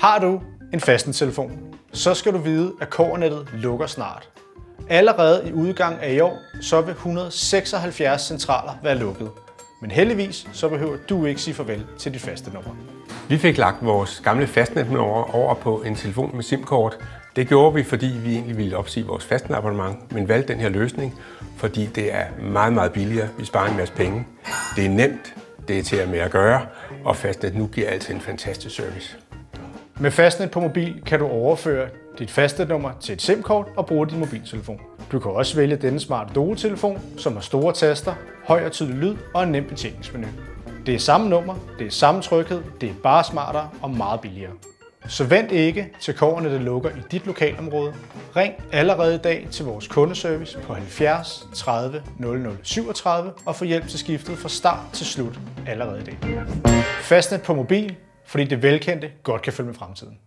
Har du en fastnettelefon, så skal du vide, at kobbernettet lukker snart. Allerede i udgangen af i år, så vil 176 centraler være lukket. Men heldigvis så behøver du ikke sige farvel til dit faste nummer. Vi fik lagt vores gamle fastnetnummer over på en telefon med SIM-kort. Det gjorde vi, fordi vi egentlig ville opsige vores fastnetabonnement, men valgte den her løsning, fordi det er meget, meget billigere. Vi sparer en masse penge. Det er nemt, det er til at med at gøre, og Fastnet nu giver altid en fantastisk service. Med Fastnet på mobil kan du overføre dit fastnetnummer til et SIM-kort og bruge din mobiltelefon. Du kan også vælge denne smarte Duo-telefon, som har store taster, høj og tydelig lyd og en nem betjeningsmenu. Det er samme nummer, det er samme tryghed, det er bare smartere og meget billigere. Så vent ikke til kobbernettet lukker i dit lokalområde. Ring allerede i dag til vores kundeservice på 70 30 00 37 og få hjælp til skiftet fra start til slut allerede i dag. Fastnet på mobil, fordi det velkendte godt kan følge med fremtiden.